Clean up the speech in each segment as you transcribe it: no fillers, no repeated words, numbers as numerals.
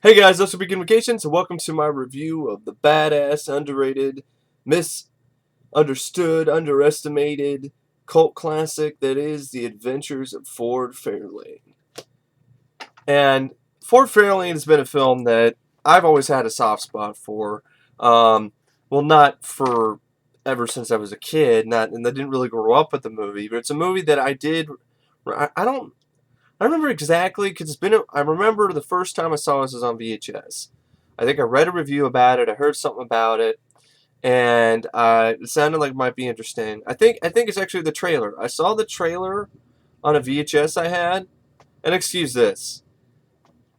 Hey guys, this will Begin Vacation, so welcome to my review of the badass, underrated, misunderstood, underestimated cult classic that is The Adventures of Ford Fairlane. And Ford Fairlane has been a film that I've always had a soft spot for. Well, not for ever since I was a kid, and I didn't really grow up with the movie, but it's a movie that I did. I don't I remember exactly because I remember the first time I saw this was on VHS. I think I read a review about it. I heard something about it, and it sounded like it might be interesting. I think it's actually the trailer. I saw the trailer on a VHS I had, and excuse this.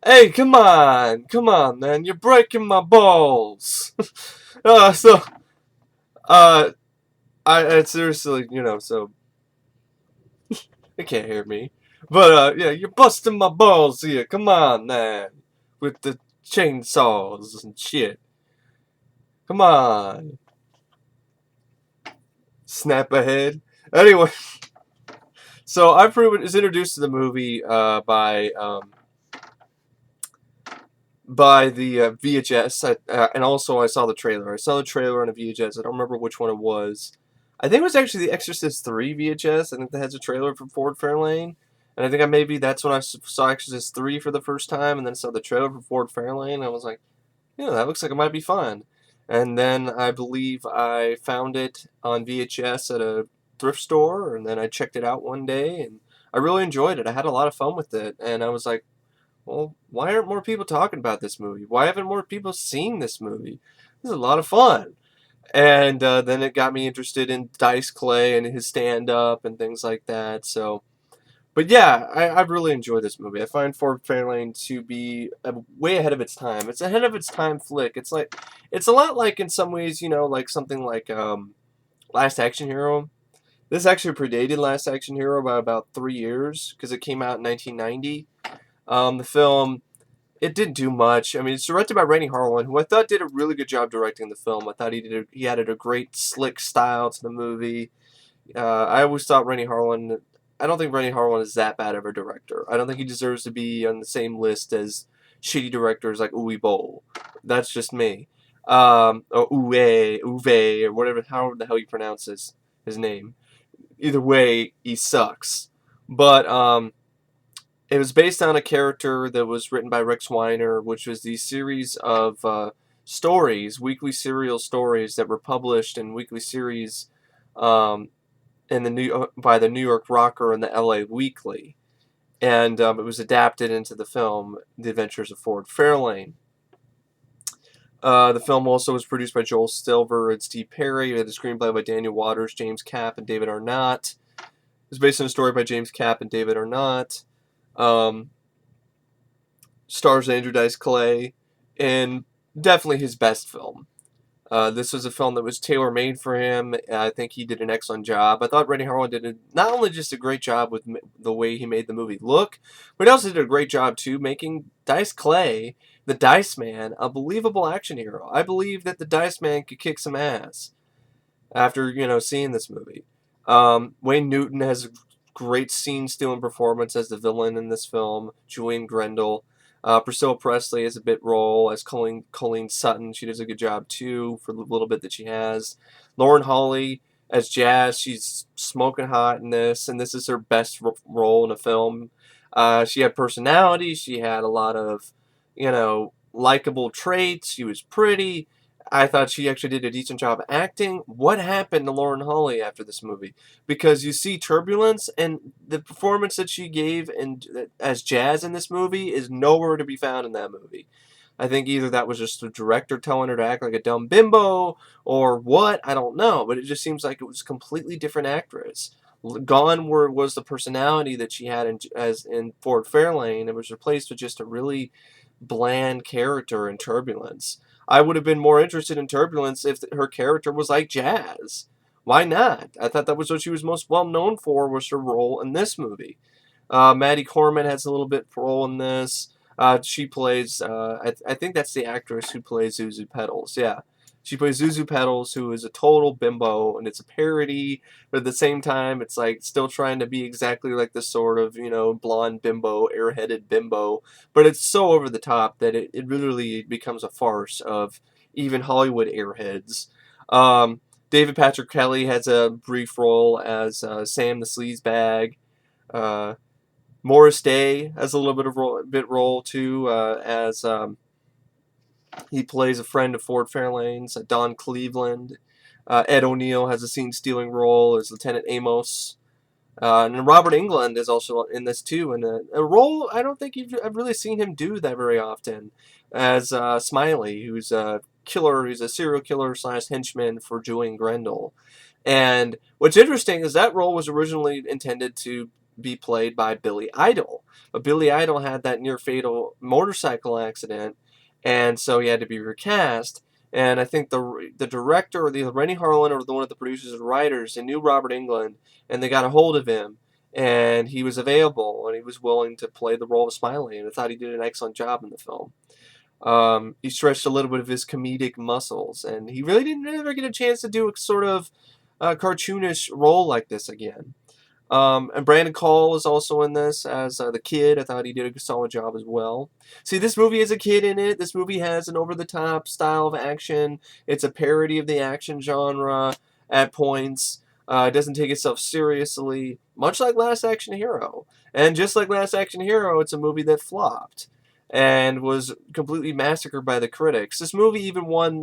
Hey, come on, man! You're breaking my balls. uh, so, uh, I seriously, so they can't hear me. But yeah, you're busting my balls here. Come on, man, with the chainsaws and shit. Come on, snap ahead. Anyway, so I was introduced to the movie by the VHS, and also I saw the trailer. I saw the trailer on a VHS. I don't remember which one it was. I think it was actually The Exorcist 3 VHS. I think that has a trailer for Ford Fairlane. And I think maybe that's when I saw Exorcist 3 for the first time, and then saw the trailer for Ford Fairlane. And I was like, yeah, that looks like it might be fun. And then I believe I found it on VHS at a thrift store, and then I checked it out one day, and I really enjoyed it. I had a lot of fun with it, and I was like, well, why aren't more people talking about this movie? Why haven't more people seen this movie? This is a lot of fun. And then it got me interested in Dice Clay and his stand-up and things like that. So, but yeah, I've really enjoyed this movie. I find Ford Fairlane to be way ahead of its time. It's ahead of its time flick. It's a lot like in some ways, like something like Last Action Hero. This actually predated Last Action Hero by about 3 years because it came out in 1990. The film, it didn't do much. I mean, it's directed by Renny Harlin, who I thought did a really good job directing the film. I thought he added a great slick style to the movie. I always thought Renny Harlin. I don't think Renny Harlin is that bad of a director. I don't think he deserves to be on the same list as shitty directors like Uwe Boll. That's just me. Or Uwe, or whatever, however the hell you pronounce his name. Either way, he sucks. But it was based on a character that was written by Rex Weiner, which was the series of stories, weekly serial stories that were published in weekly series um, by the New York Rocker and the L.A. Weekly, and it was adapted into the film The Adventures of Ford Fairlane. The film also was produced by Joel Silver and Steve Perry. It had a screenplay by Daniel Waters, James Capp, and David Arnott. It was based on a story by James Capp and David Arnott. Um, Stars Andrew Dice Clay, and definitely his best film. This was a film that was tailor-made for him. I think he did an excellent job. I thought Renny Harlin not only just a great job with the way he made the movie look, but he also did a great job, too, making Dice Clay, the Dice Man, a believable action hero. I believe that the Dice Man could kick some ass after, seeing this movie. Wayne Newton has a great scene-stealing performance as the villain in this film. Julian Grendel. Priscilla Presley has a bit role as Colleen Sutton. She does a good job too for the little bit that she has. Lauren Holly as Jazz. She's smoking hot in this, and this is her best role in a film. She had personality. She had a lot of, likable traits. She was pretty. I thought she actually did a decent job acting. What happened to Lauren Holly after this movie? Because you see Turbulence, and the performance that she gave as Jazz in this movie is nowhere to be found in that movie. I think either that was just the director telling her to act like a dumb bimbo, or what, I don't know. But it just seems like it was a completely different actress. Gone was the personality that she had as in Ford Fairlane. It was replaced with just a really bland character in Turbulence. I would have been more interested in Turbulence if her character was like Jazz. Why not? I thought that was what she was most well known for, was her role in this movie. Maddie Corman has a little bit role in this. She plays, I think that's the actress who plays Zuzu Petals. Yeah, She plays Zuzu Petals, who is a total bimbo, and it's a parody, but at the same time, it's like still trying to be exactly like the sort of, blonde bimbo, airheaded bimbo, but it's so over the top that it literally becomes a farce of even Hollywood airheads. Um, David Patrick Kelly has a brief role as Sam the Sleazebag. Uh, Morris Day has a little bit role too, as he plays a friend of Ford Fairlane's, Don Cleveland. Ed O'Neill has a scene-stealing role as Lieutenant Amos. And Robert Englund is also in this too, in a role I don't think I've really seen him do that very often, as Smiley, who's a killer, who's a serial killer / henchman for Julian Grendel. And what's interesting is that role was originally intended to be played by Billy Idol, but Billy Idol had that near fatal motorcycle accident, and so he had to be recast. And I think the director, or the Renny Harlin, or one of the producers and writers, they knew Robert Englund, and they got a hold of him, and he was available, and he was willing to play the role of Smiley, and I thought he did an excellent job in the film. He stretched a little bit of his comedic muscles, and he really didn't ever get a chance to do a sort of cartoonish role like this again. And Brandon Call is also in this as the kid. I thought he did a solid job as well. See, this movie has a kid in it. This movie has an over-the-top style of action. It's a parody of the action genre at points. It doesn't take itself seriously, much like Last Action Hero. And just like Last Action Hero, it's a movie that flopped and was completely massacred by the critics. This movie even won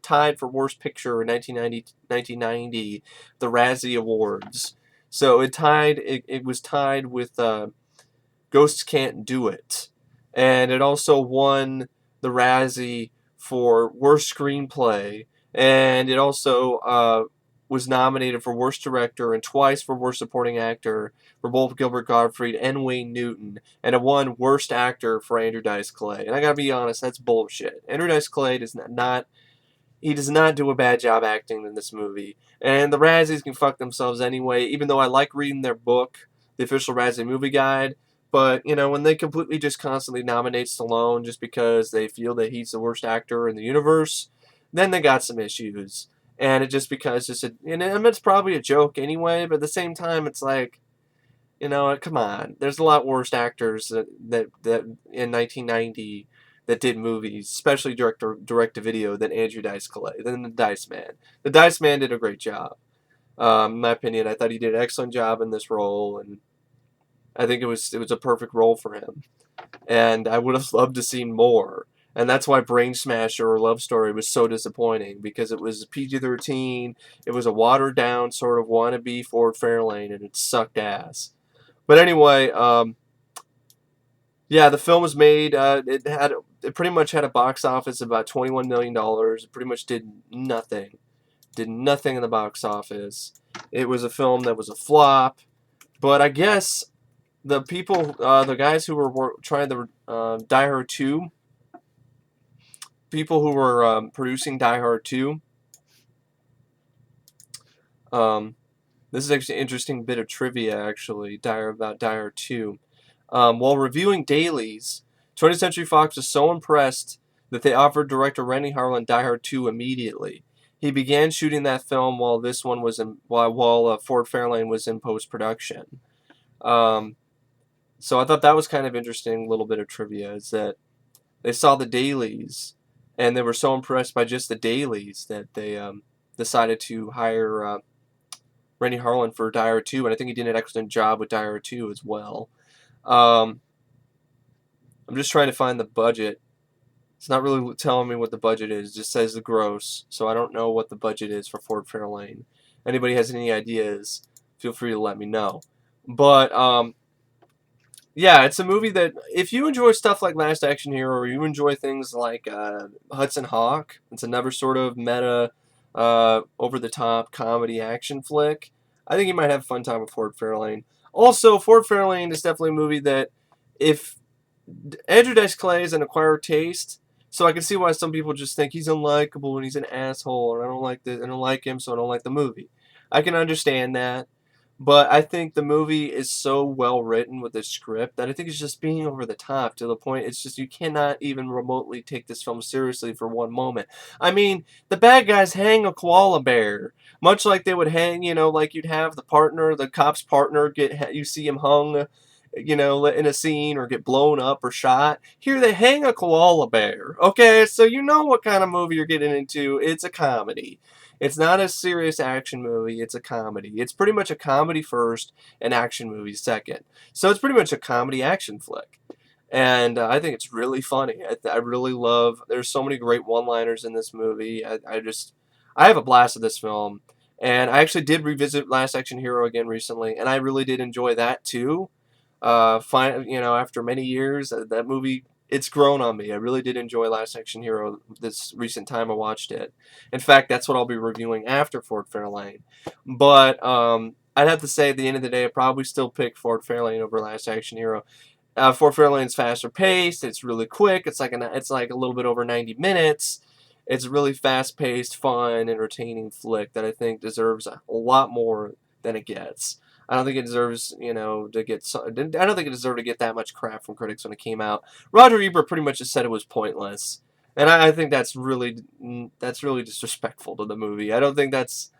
tied for Worst Picture in 1990, the Razzie Awards. So it was tied with Ghosts Can't Do It. And it also won the Razzie for Worst Screenplay. And it also was nominated for Worst Director and twice for Worst Supporting Actor for both Gilbert Gottfried and Wayne Newton. And it won Worst Actor for Andrew Dice Clay. And I gotta be honest, that's bullshit. Andrew Dice Clay does not do a bad job acting in this movie. And the Razzies can fuck themselves anyway, even though I like reading their book, The Official Razzie Movie Guide. But, when they completely just constantly nominate Stallone just because they feel that he's the worst actor in the universe, then they got some issues. And it just becomes it's probably a joke anyway, but at the same time, it's like, come on. There's a lot worse actors that in 1990 that did movies, especially direct-to-video, than Andrew Dice Clay, than the Dice Man. The Dice Man did a great job. In my opinion, I thought he did an excellent job in this role, and I think it was a perfect role for him. And I would have loved to see more. And that's why Brain Smasher or Love Story was so disappointing, because it was PG-13, it was a watered-down sort of wannabe Ford Fairlane, and it sucked ass. But anyway, yeah, the film was made. It pretty much had a box office of about $21 million. It pretty much did nothing. Did nothing in the box office. It was a film that was a flop. But I guess the guys who were trying to Die Hard 2, people who were producing Die Hard 2, this is actually an interesting bit of trivia, actually, about Die Hard 2. While reviewing dailies, 20th Century Fox was so impressed that they offered director Renny Harlin Die Hard 2 immediately. He began shooting that film while Ford Fairlane was in post-production. So I thought that was kind of interesting, little bit of trivia, is that they saw the dailies, and they were so impressed by just the dailies that they decided to hire Renny Harlin for Die Hard 2, and I think he did an excellent job with Die Hard 2 as well. I'm just trying to find the budget. It's not really telling me what the budget is. It just says the gross, so I don't know what the budget is for Ford Fairlane. Anybody has any ideas, feel free to let me know. But, yeah, it's a movie that, if you enjoy stuff like Last Action Hero, or you enjoy things like Hudson Hawk, it's another sort of meta, over-the-top comedy action flick, I think you might have a fun time with Ford Fairlane. Also, Ford Fairlane is definitely a movie that, if Andrew Dice Clay is an acquired taste, so I can see why some people just think he's unlikable and he's an asshole, and I don't like him, so I don't like the movie. I can understand that, But I think the movie is so well written with the script that I think it's just being over the top to the point it's just you cannot even remotely take this film seriously for one moment. I mean, the bad guys hang a koala bear, much like they would hang, like you'd have the partner, the cop's partner you see him hung, in a scene or get blown up or shot. Here they hang a koala bear. Okay, so you know what kind of movie you're getting into. It's a comedy. It's not a serious action movie. It's a comedy. It's pretty much a comedy first and action movie second. So it's pretty much a comedy action flick. And I think it's really funny. I really love. There's so many great one-liners in this movie. I have a blast with this film. And I actually did revisit Last Action Hero again recently, and I really did enjoy that too. After many years, that movie it's grown on me. I really did enjoy Last Action Hero this recent time I watched it. In fact, that's what I'll be reviewing after Ford Fairlane. But I'd have to say at the end of the day, I'd probably still pick Ford Fairlane over Last Action Hero. Ford Fairlane's faster paced. It's really quick. It's like a little bit over 90 minutes. It's a really fast paced, fun, entertaining flick that I think deserves a lot more than it gets. I don't think it deserves, to get. I don't think it deserved to get that much crap from critics when it came out. Roger Ebert pretty much just said it was pointless, and I think that's really disrespectful to the movie. I don't think that's.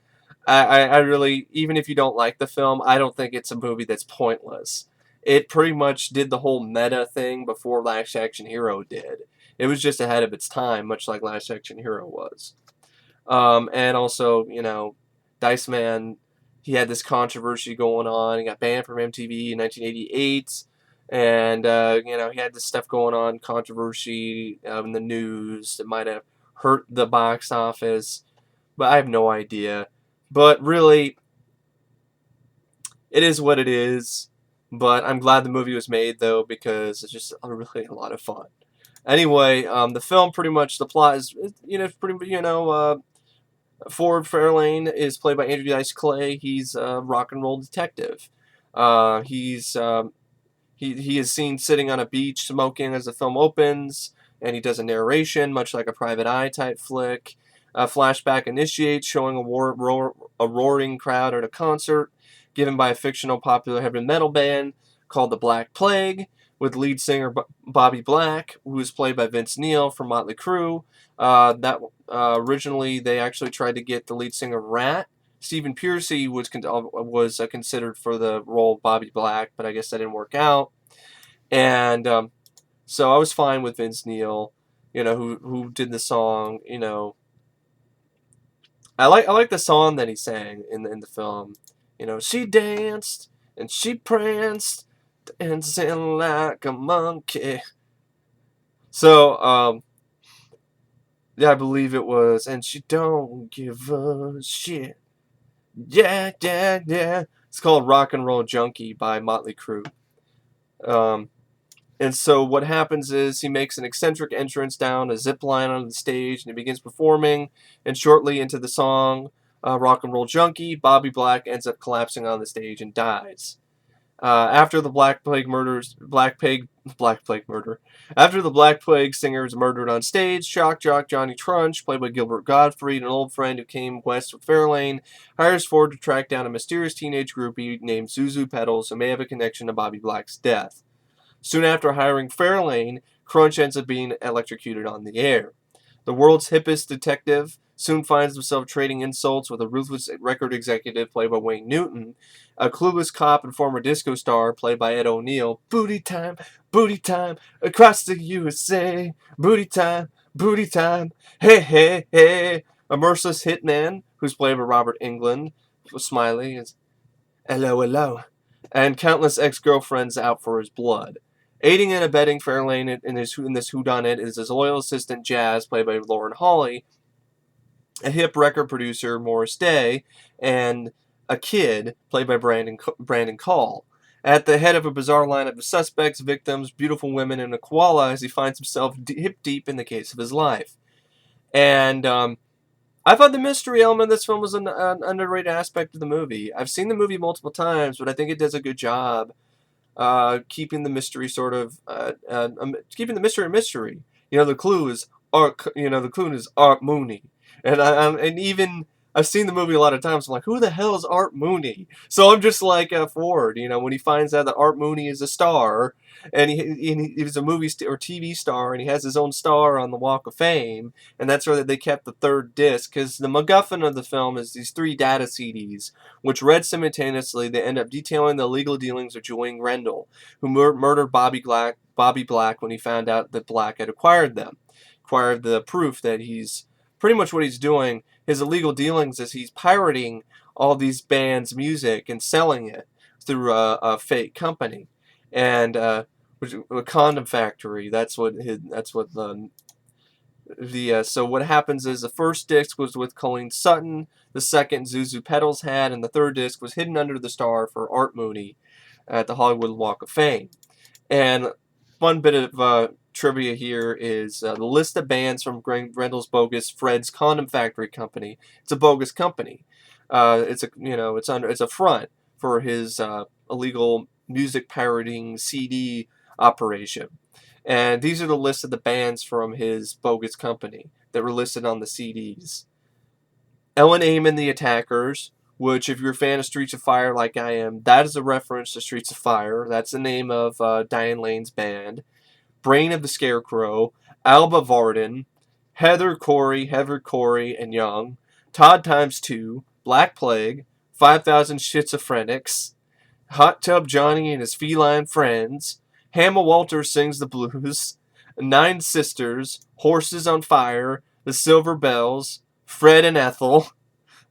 I really, even if you don't like the film, I don't think it's a movie that's pointless. It pretty much did the whole meta thing before Last Action Hero did. It was just ahead of its time, much like Last Action Hero was. And also, Dice Man, he had this controversy going on. He got banned from MTV in 1988. And, he had this stuff going on, controversy in the news that might have hurt the box office. But I have no idea. But really, it is what it is. But I'm glad the movie was made, though, because it's just really a lot of fun. Anyway, the film pretty much, the plot is, Ford Fairlane is played by Andrew Dice Clay. He's a rock and roll detective. He is seen sitting on a beach smoking as the film opens, and he does a narration, much like a Private Eye type flick. A flashback initiates, showing a roaring crowd at a concert given by a fictional popular heavy metal band called the Black Plague, with lead singer Bobby Black, who is played by Vince Neil from Motley Crue. Originally, they actually tried to get the lead singer Rat. Stephen Pearcy was considered for the role of Bobby Black, but I guess that didn't work out. And so I was fine with Vince Neil, who did the song. I like the song that he sang in the film. She danced and she pranced, dancing like a monkey. So yeah, I believe it was, and she don't give a shit. Yeah, yeah, yeah. It's called Rock and Roll Junkie by Motley Crue. And so what happens is he makes an eccentric entrance down a zip line onto the stage, and he begins performing. And shortly into the song, Rock and Roll Junkie, Bobby Black ends up collapsing on the stage and dies. After the Black Plague murder. After the Black Plague singer is murdered on stage, shock jock Johnny Trunch, played by Gilbert Gottfried, an old friend who came west with Fairlane, hires Ford to track down a mysterious teenage groupie named Zuzu Petals who may have a connection to Bobby Black's death. Soon after hiring Fairlane, Crunch ends up being electrocuted on the air. The world's hippest detective soon finds himself trading insults with a ruthless record executive played by Wayne Newton, a clueless cop and former disco star played by Ed O'Neill. Booty time, across the USA. Booty time, hey, hey, hey. A merciless hitman who's played by Robert Englund, Smiley, is hello, hello, and countless ex-girlfriends out for his blood. Aiding and abetting Fairlane in this whodunit is his loyal assistant Jazz, played by Lauren Hawley, a hip record producer Morris Day, and a kid played by Brandon Call. At the head of a bizarre lineup of suspects, victims, beautiful women, and a koala as he finds himself hip deep in the case of his life. And I thought the mystery element of this film was an underrated aspect of the movie. I've seen the movie multiple times, but I think it does a good job keeping the mystery keeping the mystery a mystery. The clue is Art Mooney, and even I've seen the movie a lot of times. I'm like, who the hell is Art Mooney? So I'm just like Ford, when he finds out that Art Mooney is a star, and he was a movie or TV star, and he has his own star on the Walk of Fame, and that's where they kept the third disc, because the MacGuffin of the film is these 3 data CDs, which read simultaneously. They end up detailing the illegal dealings of Joanne Rendell, who murdered Bobby Black when he found out that Black had acquired them. Acquired the proof that he's pretty much what he's doing. His illegal dealings is he's pirating all these bands' music and selling it through a fake company, and which a condom factory. That's what so what happens is the first disc was with Colleen Sutton, the second Zuzu Petals had, and the third disc was hidden under the star for Art Mooney at the Hollywood Walk of Fame. And fun bit of trivia here is the list of bands from Rendell's bogus Fred's Condom Factory company. It's a bogus company. It's a front for his illegal music pirating CD operation. And these are the list of the bands from his bogus company that were listed on the CDs. Ellen Aim the Attackers, which, if you're a fan of Streets of Fire like I am, that is a reference to Streets of Fire. That's the name of Diane Lane's band. Brain of the Scarecrow, Alba Varden, Heather Corey, and Young, Todd Times 2, Black Plague, 5,000 Schizophrenics, Hot Tub Johnny and his Feline Friends, Hamma Walters Sings the Blues, 9 Sisters, Horses on Fire, The Silver Bells, Fred and Ethel,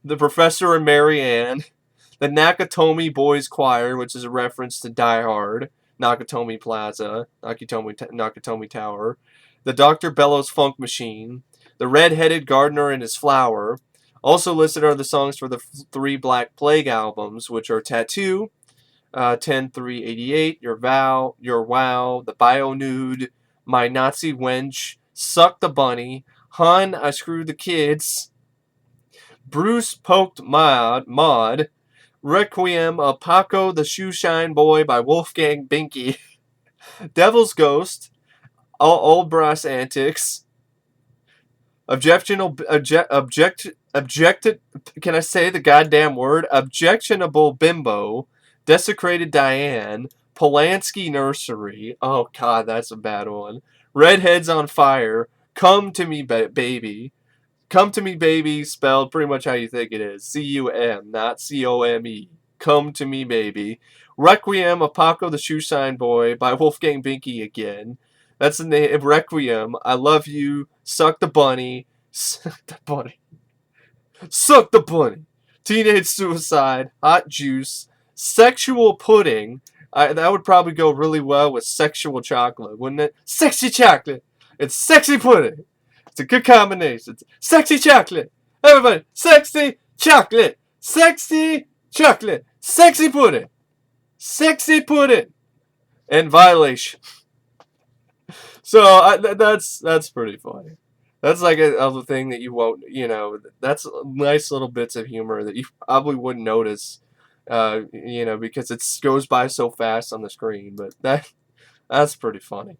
The Professor and Mary Ann, the Nakatomi Boys Choir, which is a reference to Die Hard, Nakatomi Plaza, Nakatomi Tower, the Dr. Bellows Funk Machine, the Red-Headed Gardener and His Flower. Also listed are the songs for the 3 Black Plague albums, which are Tattoo, 10-3-88, Your Wow, The Bio Nude, My Nazi Wench, Suck the Bunny, Hun, I Screwed the Kids, Bruce Poked Maud, Requiem of Paco the Shoeshine Boy by Wolfgang Binky, Devil's Ghost, Old Brass Antics, Objected, can I say the goddamn word? Objectionable Bimbo, Desecrated Diane, Polanski Nursery, oh god, that's a bad one, Redheads on Fire, Come to Me Baby, Come to Me Baby, spelled pretty much how you think it is. C-U-M, not C-O-M-E. Come to Me Baby. Requiem of Paco the Shoeshine Boy by Wolfgang Binky again. That's the name. Requiem. I Love You. Suck the Bunny. Suck the Bunny. Suck the Bunny. Teenage Suicide. Hot Juice. Sexual Pudding. That would probably go really well with Sexual Chocolate, wouldn't it? Sexy Chocolate. It's Sexy Pudding. It's a good combination. It's sexy chocolate. Everybody, sexy chocolate. Sexy chocolate. Sexy pudding. Sexy pudding. And Violation. So that's pretty funny. That's like another thing that you won't, that's nice little bits of humor that you probably wouldn't notice, because it goes by so fast on the screen. But that's pretty funny.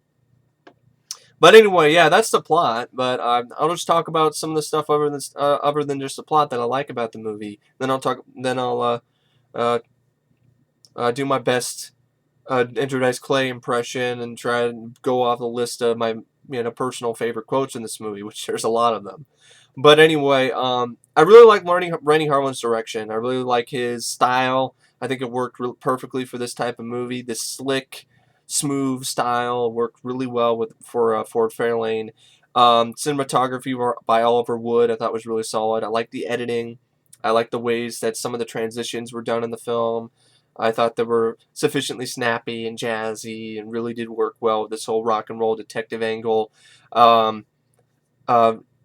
But anyway, yeah, that's the plot. But I'll just talk about some of the stuff other than just the plot that I like about the movie. Then I'll do my best Andrew Dice Clay impression and try and go off the list of my personal favorite quotes in this movie, which there's a lot of them. But anyway, I really like Renny Harlin's direction. I really like his style. I think it worked perfectly for this type of movie. This slick, smooth style worked really well for Ford Fairlane. Cinematography by Oliver Wood I thought was really solid. I like the editing. I like the ways that some of the transitions were done in the film. I thought they were sufficiently snappy and jazzy and really did work well with this whole rock and roll detective angle.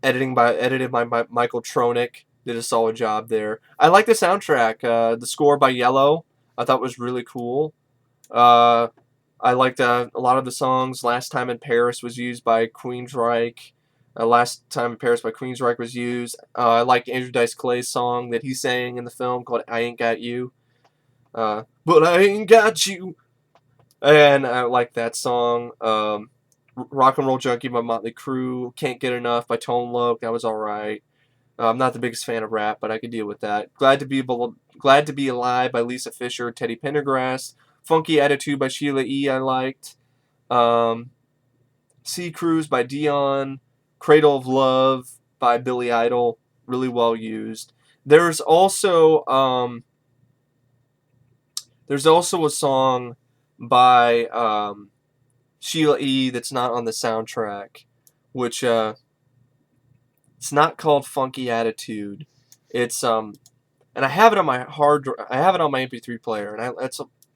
Edited by Michael Tronick did a solid job there. I like the soundtrack. The score by Yellow I thought was really cool. I liked a lot of the songs. Last Time in Paris was used by Queensryche. Last Time in Paris by Queensryche was used. I like Andrew Dice Clay's song that he sang in the film called I Ain't Got You. But I Ain't Got You. And I like that song. Rock and Roll Junkie by Motley Crue. Can't Get Enough by Tone Loc. That was alright. I'm not the biggest fan of rap, but I could deal with that. Glad to Be Alive by Lisa Fisher, Teddy Pendergrass. Funky Attitude by Sheila E. I liked. Um, Sea Cruise by Dion. Cradle of Love by Billy Idol, really well used. There's also a song by Sheila E. that's not on the soundtrack, which it's not called Funky Attitude. It's and I have it on my I have it on my MP3 player, and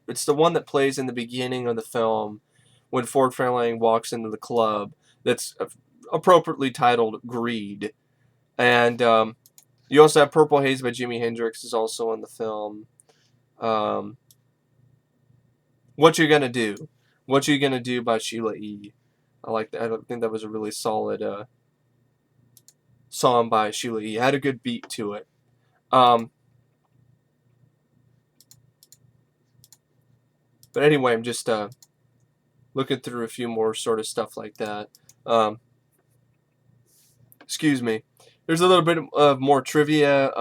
it's the one that plays in the beginning of the film when Ford Fairlane walks into the club. That's appropriately titled "Greed," and you also have "Purple Haze" by Jimi Hendrix is also in the film. What You Gonna Do? What You Gonna Do by Sheila E. I like that. I think that was a really solid song by Sheila E. It had a good beat to it. But anyway, I'm just looking through a few more sort of stuff like that. Excuse me. There's a little bit of more trivia.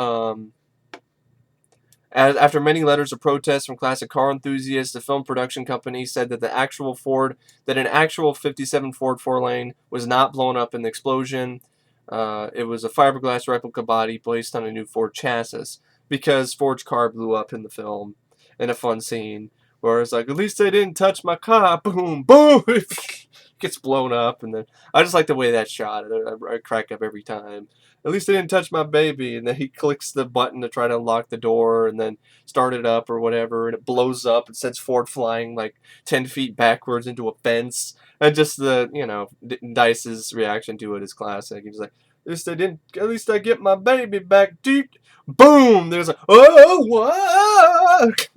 After many letters of protest from classic car enthusiasts, the film production company said that an actual '57 Ford Fairlane was not blown up in the explosion. It was a fiberglass replica body placed on a new Ford chassis because Ford's car blew up in the film in a fun scene where it's like, at least they didn't touch my car. Boom, boom. Gets blown up, and then I just like the way that's shot. I crack up every time. At least they didn't touch my baby. And then he clicks the button to try to unlock the door and then start it up or whatever, and it blows up and sends Ford flying like 10 feet backwards into a fence. And just Dice's reaction to it is classic. He's like, at least I get my baby back. Deep. Boom! There's a, oh, what?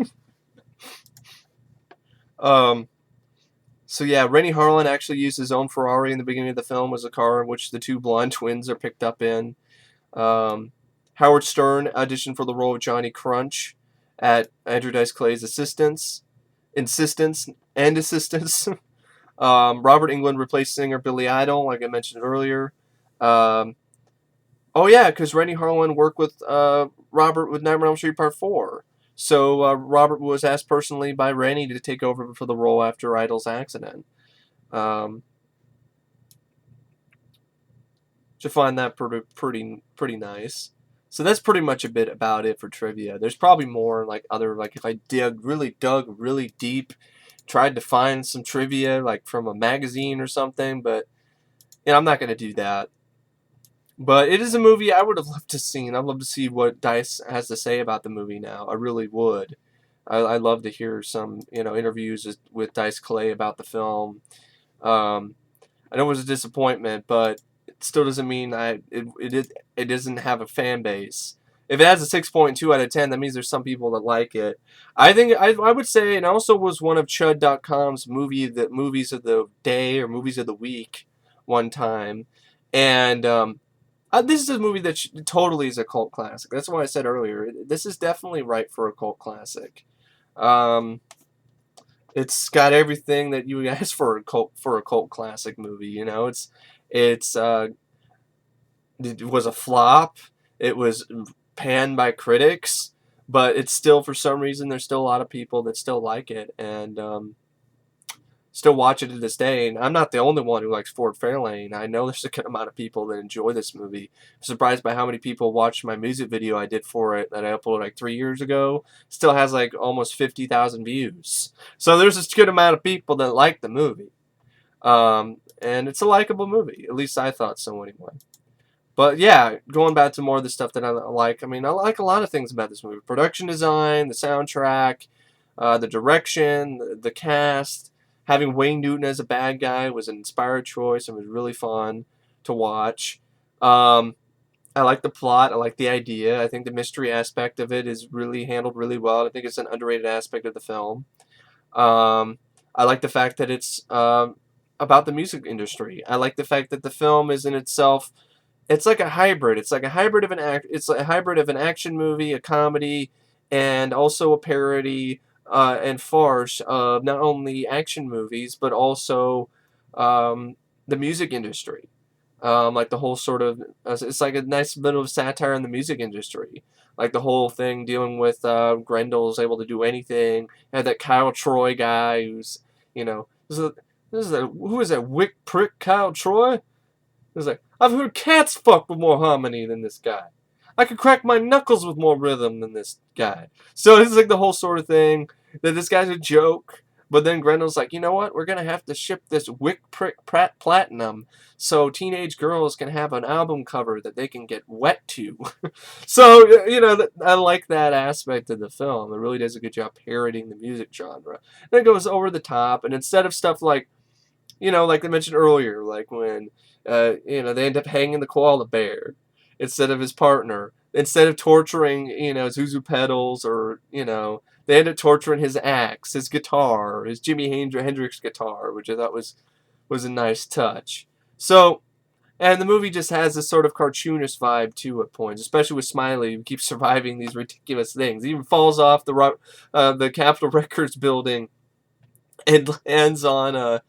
So yeah, Renny Harlin actually used his own Ferrari in the beginning of the film as a car in which the two blonde twins are picked up in. Howard Stern auditioned for the role of Johnny Crunch at Andrew Dice Clay's insistence. Robert Englund replaced singer Billy Idol, like I mentioned earlier. Oh yeah, because Renny Harlin worked with Robert with Nightmare on Elm Street Part 4. So Robert was asked personally by Renny to take over for the role after Idol's accident. Should find that pretty nice. So that's pretty much a bit about it for trivia. There's probably more like if I dug really deep, tried to find some trivia like from a magazine or something, but I'm not gonna do that. But it is a movie I would have loved to see. I'd love to see what Dice has to say about the movie now. I really would. I'd love to hear some interviews with Dice Clay about the film. I know it was a disappointment, but it still doesn't mean it doesn't have a fan base. If it has a 6.2 out of 10, that means there's some people that like it. I think I would say it also was one of Chud.com's movies of the day or movies of the week one time, and this is a movie that totally is a cult classic. That's why I said earlier, this is definitely right for a cult classic. It's got everything that you ask for a cult classic movie. It was a flop. It was panned by critics, but it's still, for some reason, there's still a lot of people that still like it and still watch it to this day. And I'm not the only one who likes Ford Fairlane. I know there's a good amount of people that enjoy this movie. I'm surprised by how many people watched my music video I did for it that I uploaded like 3 years ago. Still has like almost 50,000 views. So there's a good amount of people that like the movie. And it's a likable movie. At least I thought so anyway. But yeah, going back to more of the stuff that I like. I mean, I like a lot of things about this movie. Production design, the soundtrack, the direction, the cast. Having Wayne Newton as a bad guy was an inspired choice and was really fun to watch. I like the plot. I like the idea. I think the mystery aspect of it is really handled really well. I think it's an underrated aspect of the film. I like the fact that it's about the music industry. I like the fact that the film is in itself. It's like a hybrid. It's like a hybrid of an action movie, a comedy, and also a parody and farce of not only action movies but also the music industry. Like the whole sort of, it's like a nice bit of satire in the music industry. Like the whole thing dealing with Grendel's able to do anything. And that Kyle Troy guy who's, who is that Wick prick Kyle Troy? It's like, I've heard cats fuck with more harmony than this guy. I could crack my knuckles with more rhythm than this guy. So it's like the whole sort of thing that this guy's a joke. But then Grendel's like, you know what? We're going to have to ship this Wick Prick Pratt Platinum so teenage girls can have an album cover that they can get wet to. So, I like that aspect of the film. It really does a good job parodying the music genre. And it goes over the top. And instead of stuff like, like I mentioned earlier, like when, they end up hanging the koala bear instead of his partner, instead of torturing, Zuzu pedals or, they end up torturing his axe, his guitar, his Jimi Hendrix guitar, which I thought was a nice touch. So, and the movie just has this sort of cartoonish vibe too at points, especially with Smiley, who keeps surviving these ridiculous things. He even falls off the Capitol Records building and lands on a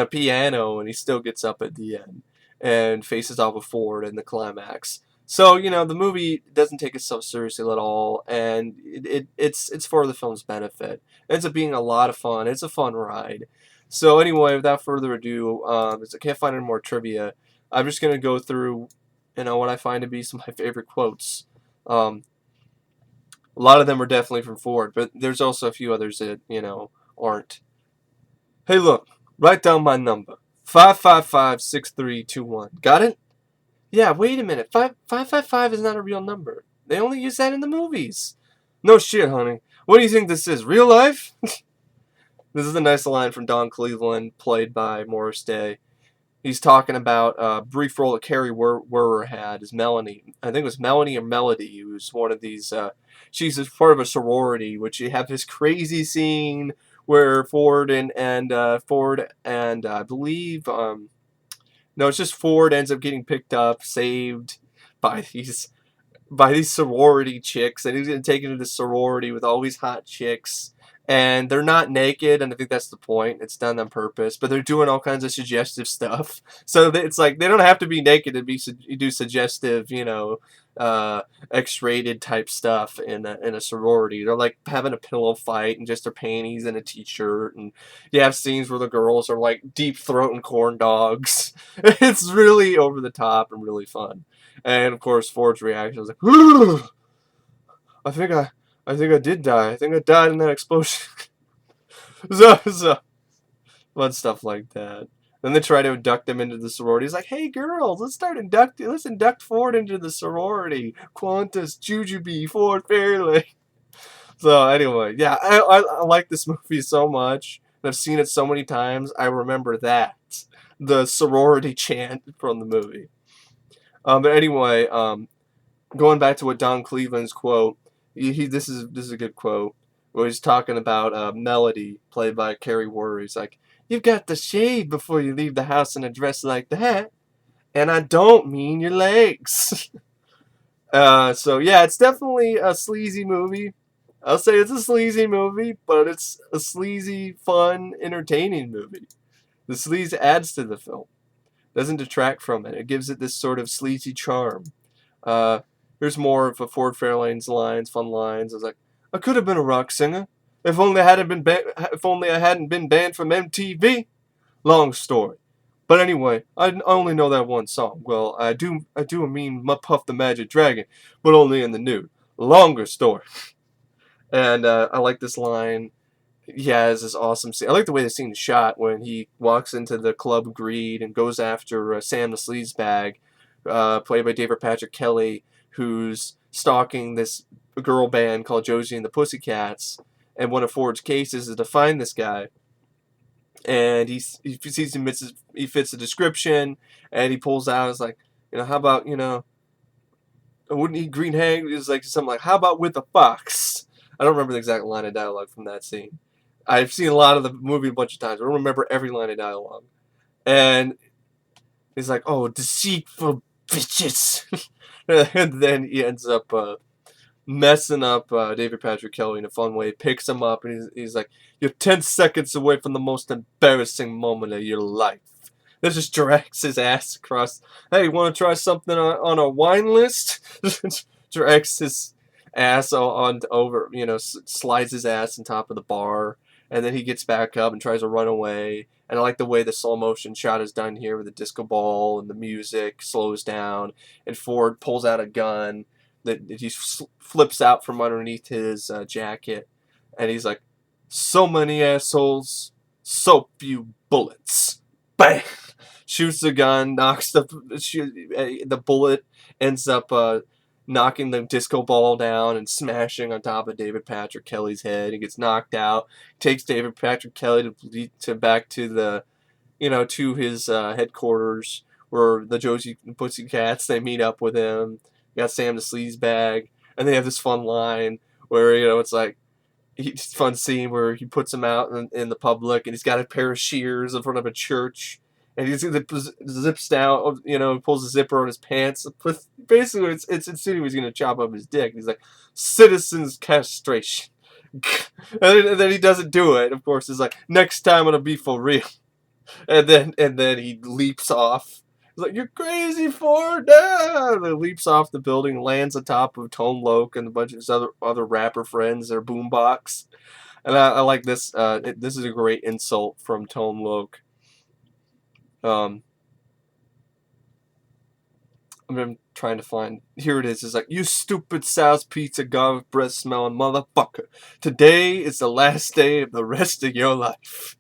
piano, and he still gets up at the end and faces off with Ford in the climax. So the movie doesn't take itself seriously at all, and it's for the film's benefit. It ends up being a lot of fun. It's a fun ride. So anyway, without further ado, as I can't find any more trivia, I'm just gonna go through, what I find to be some of my favorite quotes. A lot of them are definitely from Ford, but there's also a few others that aren't. Hey, look, write down my number. 5556321. Got it? Yeah, wait a minute. 555 is not a real number. They only use that in the movies. No shit, honey. What do you think this is? Real life? This is a nice line from Don Cleveland, played by Morris Day. He's talking about a brief role that Carrie Werrer had as Melanie. I think it was Melanie or Melody, who was one of these. She's part of a sorority, which you have this crazy scene where Ford and I believe no, it's just Ford ends up getting picked up, saved by these sorority chicks, and he's getting taken to the sorority with all these hot chicks, and they're not naked, and I think that's the point. It's done on purpose, but they're doing all kinds of suggestive stuff. So it's like they don't have to be naked to do suggestive, X-rated type stuff in a sorority. They're like having a pillow fight and just their panties and a t-shirt, and you have scenes where the girls are like deep throating corn dogs. It's really over the top and really fun. And of course, Ford's reaction was like, I think I did die. I think I died in that explosion. so fun stuff like that. Then they try to induct them into the sorority. He's like, hey girls, let's induct Ford into the sorority. Qantas, Jujubee, Ford Fairlane. So anyway, yeah, I like this movie so much. And I've seen it so many times. I remember that. The sorority chant from the movie. But anyway, going back to what Don Cleveland's quote, this is a good quote, where he's talking about Melody, played by Carrie Werrer. He's like, you've got to shave before you leave the house in a dress like that, and I don't mean your legs. So yeah, it's definitely a sleazy movie. I'll say it's a sleazy movie, but it's a sleazy, fun, entertaining movie. The sleaze adds to the film, doesn't detract from it. It gives it this sort of sleazy charm. Here's more of a Ford Fairlane's lines, fun lines. I was like, I could have been a rock singer if only I hadn't been banned from MTV. Long story. But anyway, I only know that one song. Well, I do mean Puff the Magic Dragon, but only in the nude. Longer story. And I like this line. He has this awesome scene. I like the way the scene is shot when he walks into the Club Greed and goes after Sam the Sleazebag, played by David Patrick Kelly, who's stalking this girl band called Josie and the Pussycats. And one of Ford's cases is to find this guy. And he sees he fits the description, and he pulls out. It's like, how about, I wouldn't eat green eggs. It's like something like, how about with a fox? I don't remember the exact line of dialogue from that scene. I've seen a lot of the movie a bunch of times. I don't remember every line of dialogue. And he's like, oh, deceitful bitches. And then he ends up messing up David Patrick Kelly in a fun way. Picks him up, and he's like, you're 10 seconds away from the most embarrassing moment of your life. That just drags his ass across. Hey, want to try something on a wine list? Drags his ass on over, slides his ass on top of the bar, and then he gets back up and tries to run away. And I like the way the slow motion shot is done here with the disco ball and the music slows down, and Ford pulls out a gun that he flips out from underneath his jacket, and he's like, "So many assholes, so few bullets." Bang! Shoots the gun, knocks the bullet ends up knocking the disco ball down and smashing on top of David Patrick Kelly's head. He gets knocked out. Takes David Patrick Kelly to back to the to his headquarters where the Josie Pussycats they meet up with him. You got Sam the Sleazebag, and they have this fun line where it's like fun scene where he puts him out in the public, and he's got a pair of shears in front of a church, and he's zips down, pulls the zipper on his pants. Basically, it's insinuating he's gonna chop up his dick. He's like, "Citizens castration," and then he doesn't do it. Of course, he's like, "Next time it'll be for real," and then he leaps off. He's like, "You're crazy, Ford!" And he leaps off the building, lands on top of Tone Loc and a bunch of his other rapper friends, their boombox. And I like this. This is a great insult from Tone Loc. I'm trying to find. Here it is. It's like, "You stupid South Pizza garlic breath smelling motherfucker. Today is the last day of the rest of your life."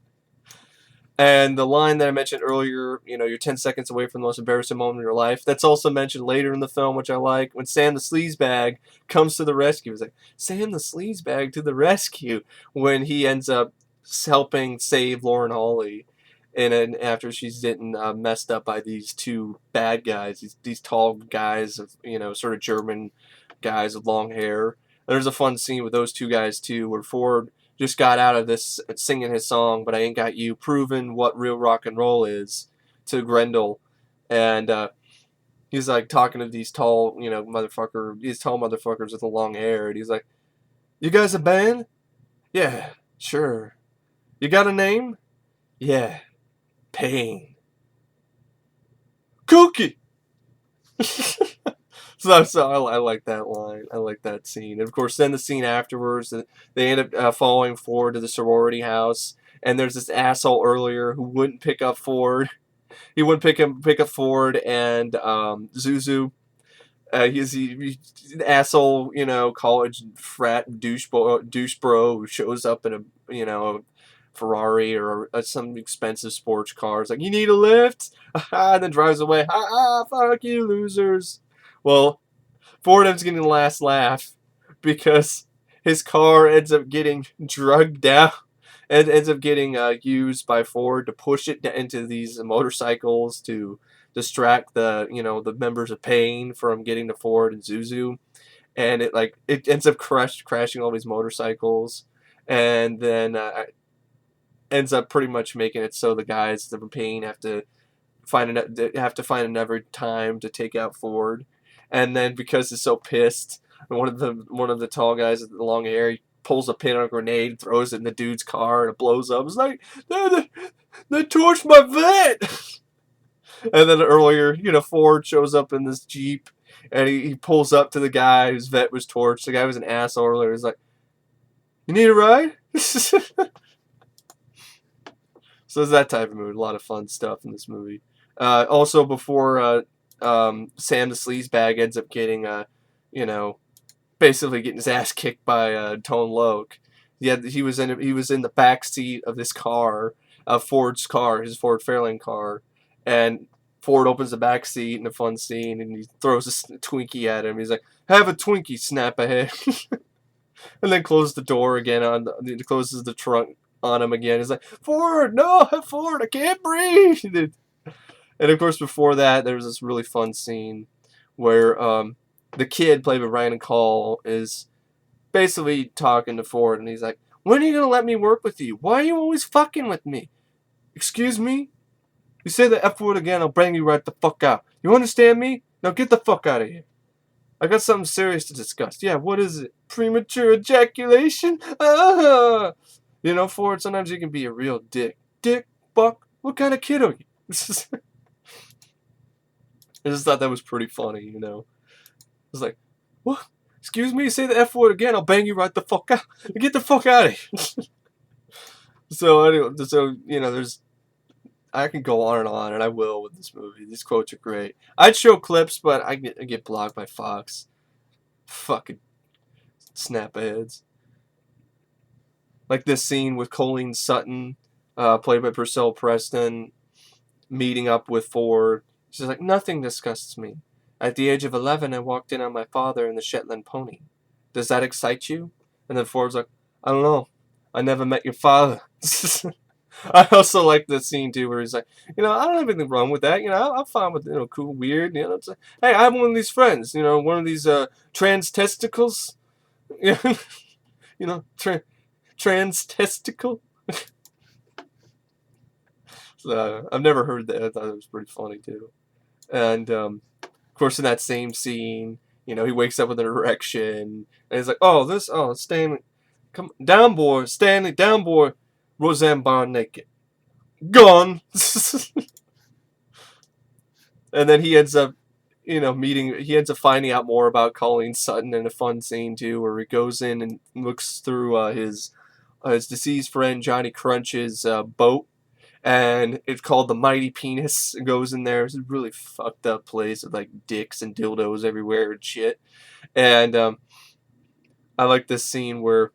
And the line that I mentioned earlier, you're 10 seconds away from the most embarrassing moment of your life. That's also mentioned later in the film, which I like. When Sam the Sleazebag comes to the rescue. It's like, "Sam the Sleazebag to the rescue," when he ends up helping save Lauren Hawley. And after she's getting messed up by these two bad guys, these tall guys, sort of German guys with long hair. There's a fun scene with those two guys, too, where Ford just got out of this singing his song, "But I Ain't Got You," proving what real rock and roll is to Grendel. And he's like talking to these tall, these tall motherfuckers with the long hair. And he's like, "You guys a band?" "Yeah, sure." "You got a name?" "Yeah, Pain." "Cookie!" So I like that line. I like that scene. And of course, then the scene afterwards, they end up following Ford to the sorority house. And there's this asshole earlier who wouldn't pick up Ford. He wouldn't pick up Ford and Zuzu. He's an asshole, college frat douche bro who shows up in a Ferrari or some expensive sports car. It's like, "You need a lift?" And then drives away. Fuck you, losers. Well, Ford ends up getting the last laugh because his car ends up getting drugged down and ends up getting used by Ford to push it into these motorcycles to distract the members of Pain from getting to Ford and Zuzu. And it ends up crashing all these motorcycles, and then ends up pretty much making it so the guys the Pain have to find another time to take out Ford. And then because he's so pissed, one of the tall guys with the long hair, he pulls a pin on a grenade, throws it in the dude's car, and it blows up. It's like, they torched my vet. And then earlier, Ford shows up in this Jeep, and he pulls up to the guy whose vet was torched. The guy was an asshole earlier. He's like, "You need a ride?" So it's that type of movie. A lot of fun stuff in this movie. Also, before Sam the Sleazebag ends up getting, basically getting his ass kicked by Tone Loc. Yeah, he was in the back seat of this car, Ford's car, his Ford Fairlane car, and Ford opens the back seat in a fun scene, and he throws a Twinkie at him. He's like, "Have a Twinkie, snap ahead," and then closes the door again closes the trunk on him again. He's like, "Ford, no, Ford, I can't breathe." And of course, before that, there's this really fun scene where the kid, played by Ryan Call, is basically talking to Ford, and he's like, "When are you gonna let me work with you? Why are you always fucking with me? Excuse me? You say the F word again, I'll bang you right the fuck out. You understand me? Now get the fuck out of here. I got something serious to discuss." "Yeah, what is it? Premature ejaculation?" Ford, sometimes you can be a real dick. "Dick? Buck? What kind of kid are you? I just thought that was pretty funny, you know. It's like, what? Excuse me, say the F word again, I'll bang you right the fuck out. Get the fuck out of here. So anyway, so you know, I can go on, and I will with this movie. These quotes are great. I'd show clips, but I get blocked by Fox. Fucking snapheads. Like this scene with Colleen Sutton, played by Priscilla Preston, meeting up with Ford. She's like, nothing disgusts me. At the age of 11, I walked in on my father in the Shetland pony. Does that excite you? And then Ford's like, I don't know. I never met your father. I also like the scene too where he's like, you know, I don't have anything wrong with that. You know, I'm fine with, you know, cool, weird. You know, it's like, hey, I have one of these friends. You know, one of these trans testicles. You know, trans testicle. So, I've never heard that. I thought it was pretty funny too. And of course, in that same scene, you know, he wakes up with an erection, and he's like, "Oh, Stanley, come down, boy, Stanley, down, boy, Roseanne Barr naked, gone." And then he ends up, you know, he ends up finding out more about Colleen Sutton in a fun scene too, where he goes in and looks through his deceased friend Johnny Crunch's boat. And it's called the Mighty Penis. It goes in there. It's a really fucked up place with like dicks and dildos everywhere and shit. And I like this scene where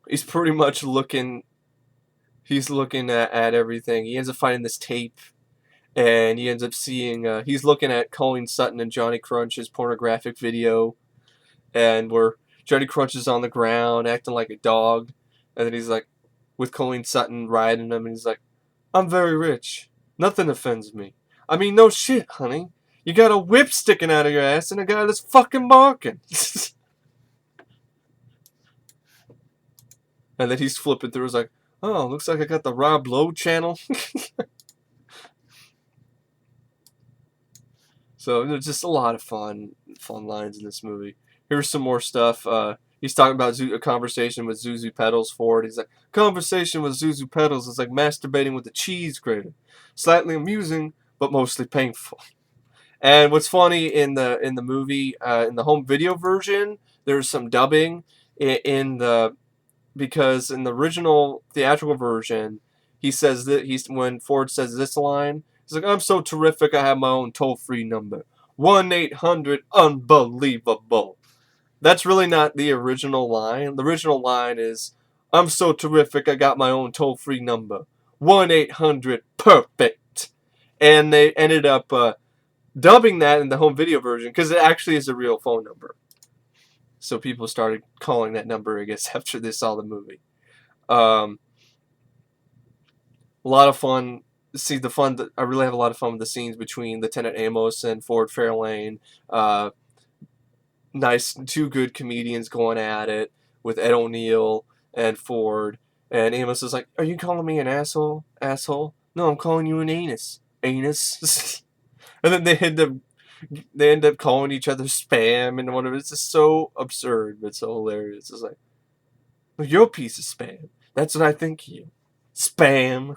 he's pretty much looking. He's looking at everything. He ends up finding this tape, and he ends up seeing. He's looking at Colleen Sutton and Johnny Crunch's pornographic video, and where Johnny Crunch is on the ground acting like a dog, and then he's like, with Colleen Sutton riding him, and he's like, I'm very rich. Nothing offends me. I mean, no shit, honey. You got a whip sticking out of your ass and a guy that's fucking barking. And then he's flipping through. He's like, oh, looks like I got the Rob Lowe channel. So there's just a lot of fun lines in this movie. Here's some more stuff. He's talking about a conversation with Zuzu Pedals Ford. He's like, conversation with Zuzu Pedals is like masturbating with a cheese grater. Slightly amusing, but mostly painful. And what's funny in the movie, in the home video version, there's some dubbing because in the original theatrical version, he says that when Ford says this line, he's like, I'm so terrific, I have my own toll-free number. 1-800-UNBELIEVABLE. That's really not the original line. The original line is, I'm so terrific, I got my own toll-free number. 1-800-PERFECT. And they ended up dubbing that in the home video version because it actually is a real phone number. So people started calling that number, I guess, after they saw the movie. A lot of fun. I really have a lot of fun with the scenes between Lieutenant Amos and Ford Fairlane. Nice, two good comedians going at it with Ed O'Neill and Ford. And Amos is like, are you calling me an asshole? Asshole? No, I'm calling you an anus. Anus. And then they end up calling each other spam and whatever. It's just so absurd, but so hilarious. It's like, well, you're a piece of spam. That's what I think of you. Spam.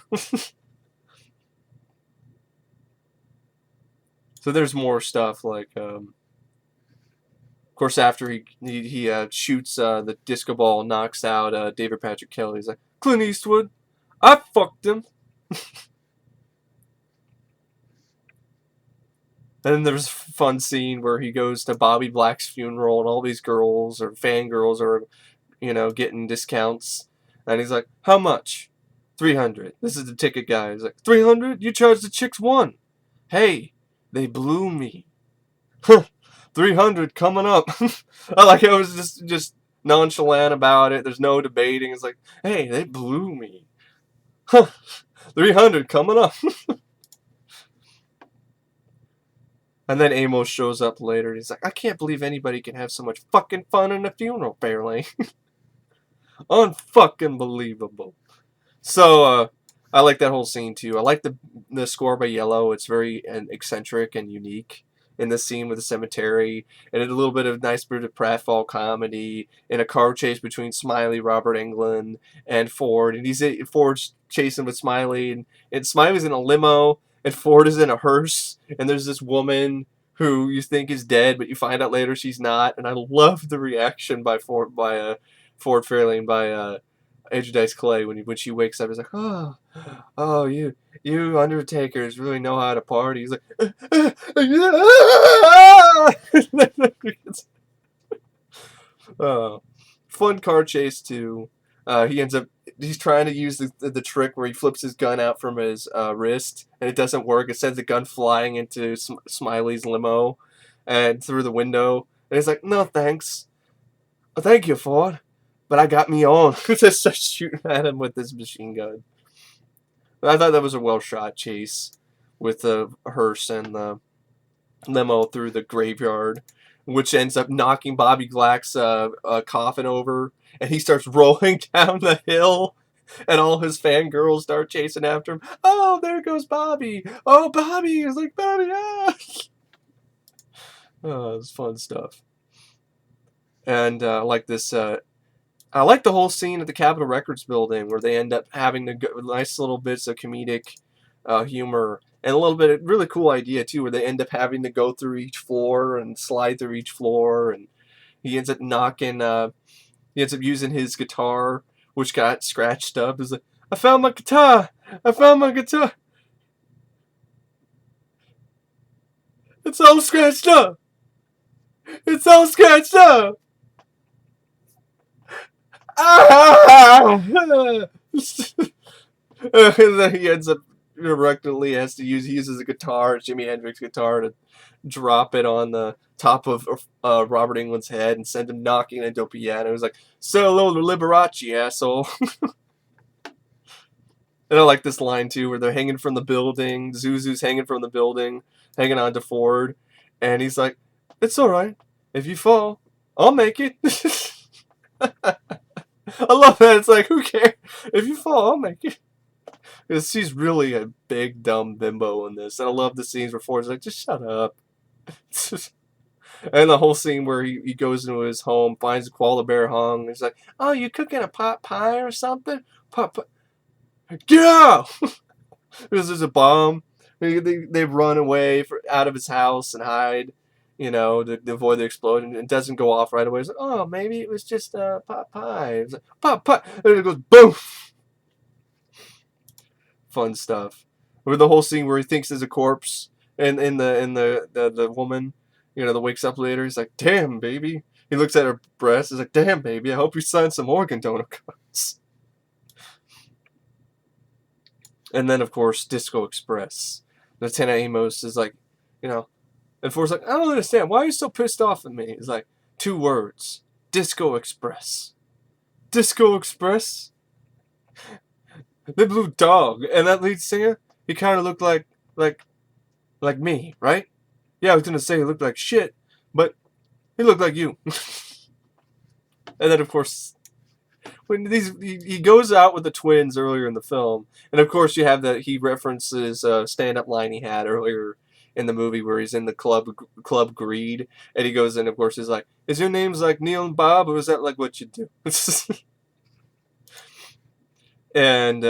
So there's more stuff like, of course, after he shoots the disco ball and knocks out David Patrick Kelly, he's like, Clint Eastwood, I fucked him. And then there's a fun scene where he goes to Bobby Black's funeral and all these girls or fangirls are, you know, getting discounts. And he's like, how much? $300. This is the ticket guy. He's like, $300? You charged the chicks $1. Hey, they blew me. $300 coming up. I like it was just nonchalant about it. There's no debating. It's like, hey, they blew me. $300 coming up. And then Amos shows up later. And he's like, I can't believe anybody can have so much fucking fun in a funeral, Fairlane. Unfucking believable. So, I like that whole scene too. I like the score by Yellow. It's very eccentric and unique. in the scene with the cemetery, and a little bit of nice bit of pratfall comedy, in a car chase between Smiley, Robert Englund, and Ford, and Ford's chasing with Smiley, and Smiley's in a limo, and Ford is in a hearse, and there's this woman who you think is dead, but you find out later she's not, and I love the reaction by Ford Fairlane by Andrew Dice Clay when she wakes up. He's like, oh, you Undertakers really know how to party. He's like, fun car chase too. He's trying to use the trick where he flips his gun out from his wrist, and it doesn't work. It sends the gun flying into Smiley's limo and through the window. And he's like, no thanks. Oh, thank you, Ford. But I got me on. Just starts shooting at him with this machine gun. I thought that was a well-shot chase with the hearse and the limo through the graveyard, which ends up knocking Bobby Glack's coffin over, and he starts rolling down the hill, and all his fangirls start chasing after him. Oh, there goes Bobby! Oh, Bobby! It's like, Bobby, ah! Oh, it's fun stuff. And like this... I like the whole scene at the Capitol Records building where they end up having nice little bits of comedic humor, and a little bit of really cool idea too, where they end up having to go through each floor and slide through each floor, and he ends up using his guitar, which got scratched up. He's like, I found my guitar! I found my guitar! It's all scratched up! It's all scratched up! And then he ends up reluctantly he uses a guitar, Jimi Hendrix guitar, to drop it on the top of Robert Englund's head and send him knocking into a piano. He's like, "Say hello to Liberace, asshole." And I like this line too, where they're hanging from the building. Zuzu's hanging from the building, hanging on to Ford, and he's like, "It's all right. If you fall, I'll make it." I love that. It's like, who cares? If you fall, I'll make it. Because she's really a big, dumb bimbo in this. And I love the scenes where Ford's like, just shut up. And the whole scene where he goes into his home, finds a koala bear hung. He's like, oh, you cooking a pot pie or something? Pot pie. Get out! Because there's a bomb. They run away out of his house and hide, to avoid the explosion. It doesn't go off right away. It's like, oh, maybe it was just pot pie. It's like, pot pie. And it goes boom. Fun stuff. Or the whole scene where he thinks there's a corpse and the woman, that wakes up later. He's like, damn, baby. He looks at her breast. He's like, damn, baby. I hope you signed some organ donor cards. And then, of course, Disco Express. Lieutenant Amos is like, and Ford's like, I don't understand. Why are you so pissed off at me? It's like, 2 words. Disco Express. Disco Express? The Blue Dog. And that lead singer, he kind of looked like me, right? Yeah, I was going to say he looked like shit, but he looked like you. And then, of course, when he goes out with the twins earlier in the film, and of course you have he references a stand-up line he had earlier in the movie where he's in the club Greed, and he goes in, of course, he's like, is your names like Neil and Bob, or is that like what you do? And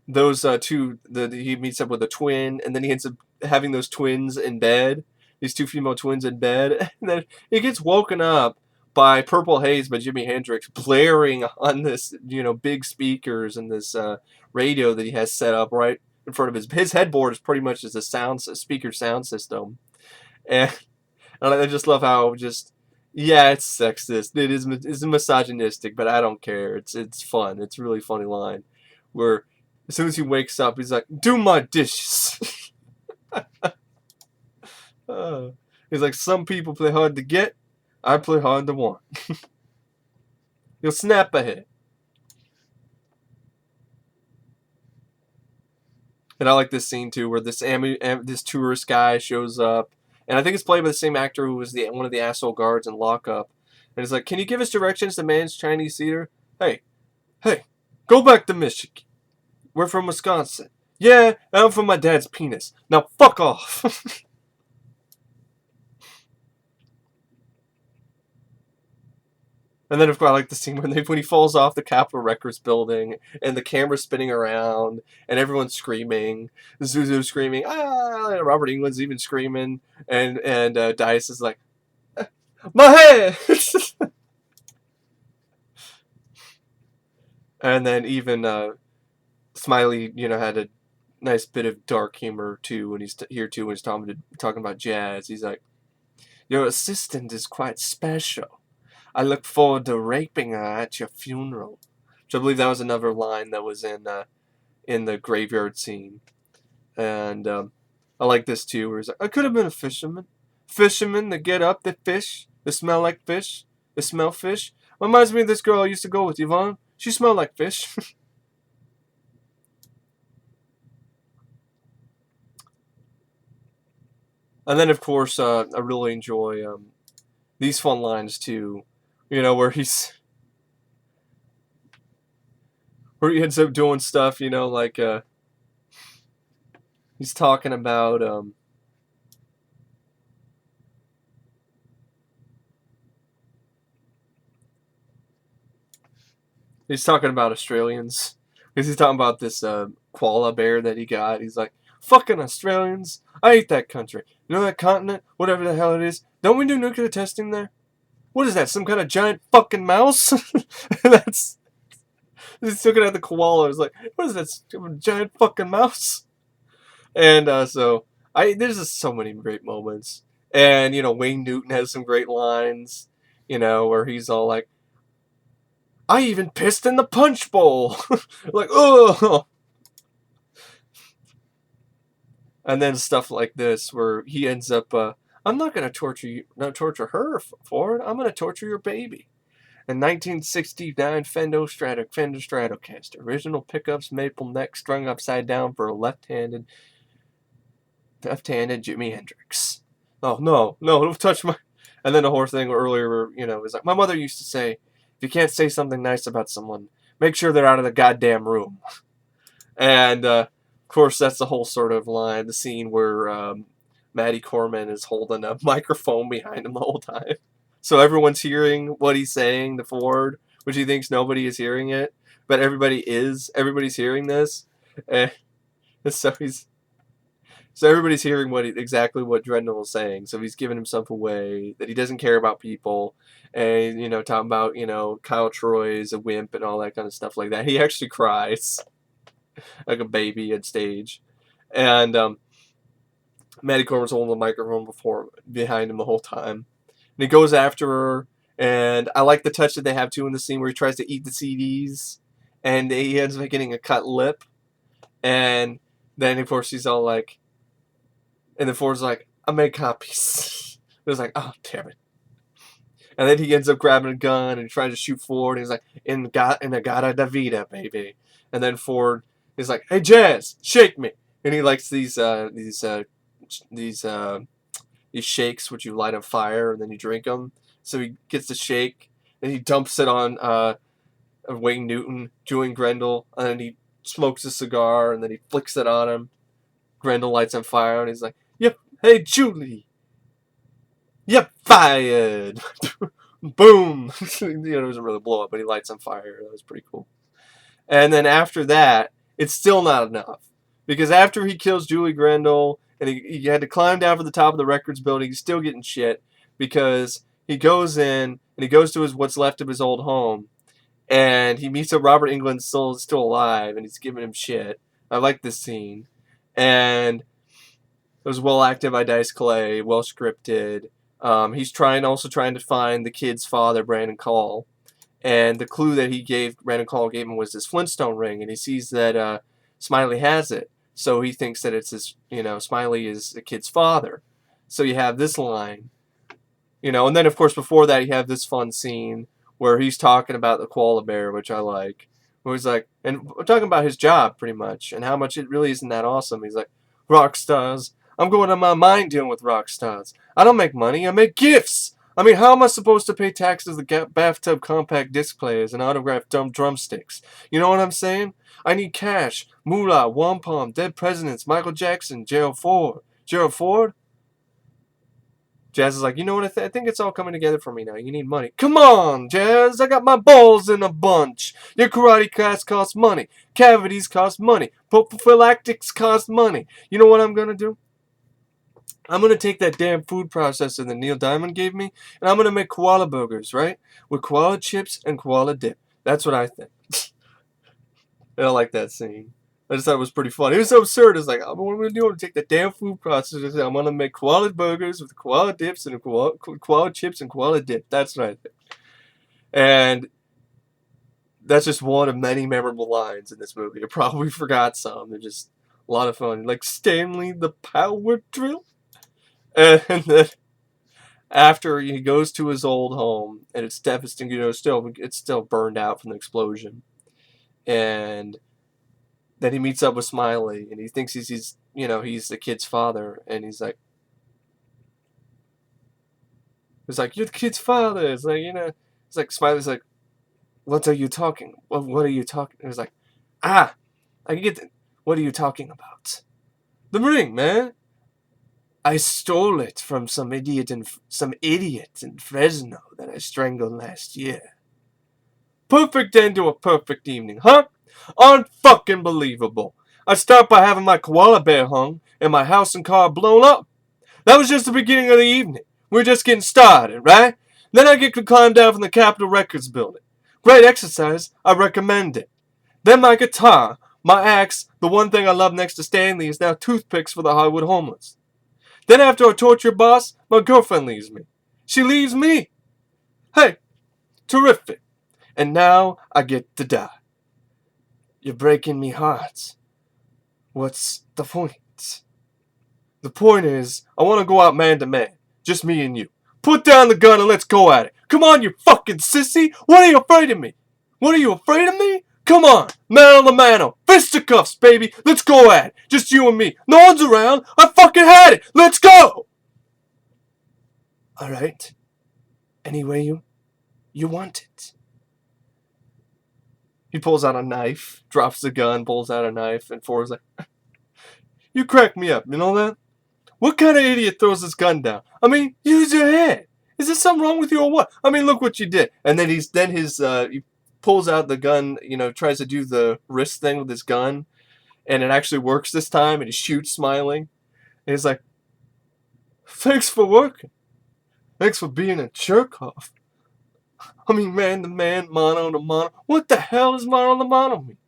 those two, he meets up with a twin, and then he ends up having those twins in bed, these 2 female twins in bed, and then he gets woken up by Purple Haze by Jimi Hendrix blaring on this, big speakers and this radio that he has set up right in front of his headboard is pretty much just a speaker sound system. And I just love how it's sexist. It's misogynistic, but I don't care. It's fun. It's a really funny line where as soon as he wakes up, he's like, do my dishes. He's like, some people play hard to get, I play hard to want. You'll snap ahead. And I like this scene too, where this tourist guy shows up, and I think it's played by the same actor who was one of the asshole guards in Lockup. And he's like, "Can you give us directions to Man's Chinese Theater?" Hey, go back to Michigan. We're from Wisconsin. Yeah, I'm from my dad's penis. Now fuck off. And then, of course, I like the scene when he falls off the Capitol Records building, and the camera's spinning around, and everyone's screaming. Zuzu's screaming, ah! And Robert Englund's even screaming, and Dice is like, my head! And then even Smiley, had a nice bit of dark humor too when he's when he's talking about jazz. He's like, your assistant is quite special. I look forward to raping her at your funeral. Which I believe that was another line that was in the graveyard scene. And I like this too, where he's like, I could have been a fisherman. Fishermen that get up, they fish, they smell like fish, they smell fish. Reminds me of this girl I used to go with, Yvonne. She smelled like fish. And then, of course, I really enjoy these fun lines too. Where he ends up doing stuff. Like he's talking about Australians. Because he's talking about this koala bear that he got. He's like, fucking Australians. I hate that country. You know that continent? Whatever the hell it is. Don't we do nuclear testing there? What is that? Some kind of giant fucking mouse? That's... He's looking at the koala. He's like, what is that? Giant fucking mouse? And there's just so many great moments. And, Wayne Newton has some great lines, where he's all like, I even pissed in the punch bowl. Like, oh. And then stuff like this, where he ends up, I'm not going to torture her for it. I'm going to torture your baby. A 1969 Fender Stratocaster. Original pickups, maple neck, strung upside down for a left-handed Jimi Hendrix. Oh, no, don't touch my... And then the whole thing earlier, was like, my mother used to say, if you can't say something nice about someone, make sure they're out of the goddamn room. And, of course, that's the whole sort of line, the scene where Maddie Corman is holding a microphone behind him the whole time. So everyone's hearing what he's saying, the Ford, which he thinks nobody is hearing it, but everybody's hearing this. And so everybody's hearing exactly what Drendel is saying. So he's giving himself away, that he doesn't care about people, and, talking about, Kyle Troy's a wimp and all that kind of stuff like that. He actually cries like a baby at stage. And Maddie Corman's holding the microphone behind him the whole time. And he goes after her, and I like the touch that they have too in the scene where he tries to eat the CDs, and he ends up getting a cut lip. And then, of course, he's all like, and the Ford's like, I made copies. It was like, oh, damn it. And then he ends up grabbing a gun and trying to shoot Ford. And he's like, in Agata Davida, baby. And then Ford is like, hey, Jazz, shake me. And he likes these shakes which you light on fire and then you drink them. So he gets the shake and he dumps it on Wayne Newton, Julian Grendel, and then he smokes a cigar and then he flicks it on him. Grendel lights on fire and he's like, yep, hey, Julie. Yep, fired. Boom. It doesn't really blow up, but he lights on fire. That was pretty cool. And then after that, it's still not enough. Because after he kills Julie Grendel, and he had to climb down from the top of the records building, he's still getting shit. Because he goes in, and he goes to what's left of his old home, and he meets up Robert Englund still alive, and he's giving him shit. I like this scene. And it was well acted by Dice Clay, well scripted. He's also trying to find the kid's father, Brandon Call. And the clue that Brandon Call gave him was this Flintstone ring, and he sees that Smiley has it. So he thinks that it's his, Smiley is the kid's father. So you have this line, and then of course before that you have this fun scene where he's talking about the koala bear, which I like. Where he's like, and we're talking about his job pretty much, and how much it really isn't that awesome. He's like, rock stars. I'm going on my mind dealing with rock stars. I don't make money, I make gifts. I mean, how am I supposed to pay taxes to bathtub compact disc players and autographed dumb drumsticks? You know what I'm saying? I need cash, moolah, wampum, dead presidents, Michael Jackson, Gerald Ford. Gerald Ford? Jazz is like, you know what? I think it's all coming together for me now. You need money. Come on, Jazz. I got my balls in a bunch. Your karate class costs money. Cavities cost money. Prophylactics cost money. You know what I'm gonna do? I'm gonna take that damn food processor that Neil Diamond gave me, and I'm gonna make koala burgers, right? With koala chips and koala dip. That's what I think. And I like that scene. I just thought it was pretty funny. It was so absurd. It's like, what am I going to do? I'm going to take the damn food processor. I'm going to make koala burgers with koala dips and koala chips and koala dip. That's what I think. And that's just one of many memorable lines in this movie. I probably forgot some. They're just a lot of fun. Like, Stanley the Power Drill. And then after he goes to his old home, and it's devastating, it's still burned out from the explosion. And then he meets up with Smiley, and he thinks he's the kid's father, and he's like, you're the kid's father. It's like, it's like Smiley's like, what are you talking? What are you talking? And he's like, I can get what are you talking about? The ring, man. I stole it from some idiot in Fresno that I strangled last year. Perfect end to a perfect evening, huh? Unfucking believable. I start by having my koala bear hung and my house and car blown up. That was just the beginning of the evening. We're just getting started, right? Then I get to climb down from the Capitol Records building. Great exercise. I recommend it. Then my guitar, my axe, the one thing I love next to Stanley is now toothpicks for the Hollywood homeless. Then after I torture your boss, my girlfriend leaves me. She leaves me. Hey, terrific. And now I get to die. You're breaking me heart. What's the point? The point is, I want to go out man to man. Just me and you. Put down the gun and let's go at it. Come on, you fucking sissy. What are you afraid of me? What are you afraid of me? Come on. Man on the mano. Fisticuffs, baby. Let's go at it. Just you and me. No one's around. I fucking had it. Let's go. All right. Any way you want it. He pulls out a knife, drops the gun, pulls out a knife, and Ford's like, you crack me up, you know that? What kind of idiot throws his gun down? I mean, use your head. Is there something wrong with you or what? I mean, look what you did. And then he pulls out the gun, tries to do the wrist thing with his gun, and it actually works this time, and he shoots smiling. And he's like, thanks for working. Thanks for being a jerk-off. I mean, man to man, mano to mano. What the hell does mano to mano mean?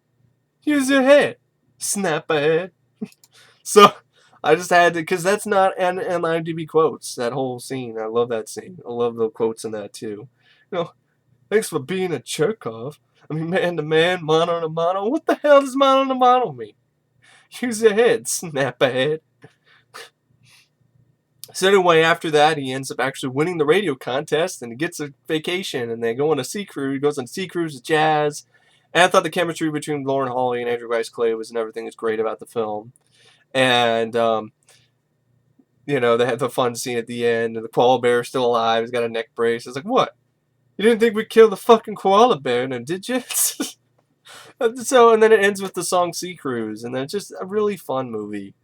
Use your head. Snap ahead. So, I just had to, because that's not an IMDb quotes, that whole scene. I love that scene. I love the quotes in that, too. Thanks for being a jerk-off. I mean, man to man, mano to mano. What the hell does mano to mano mean? Use your head. Snap ahead. So anyway, after that, he ends up actually winning the radio contest, and he gets a vacation, and they go on a sea cruise. He goes on a sea cruise with Jazz. And I thought the chemistry between Lauren Holly and Andrew Dice Clay and everything is great about the film. And, they had the fun scene at the end, and the koala bear is still alive. He's got a neck brace. It's like, what? You didn't think we'd kill the fucking koala bear, then, did you? So, and then it ends with the song Sea Cruise, and then it's just a really fun movie.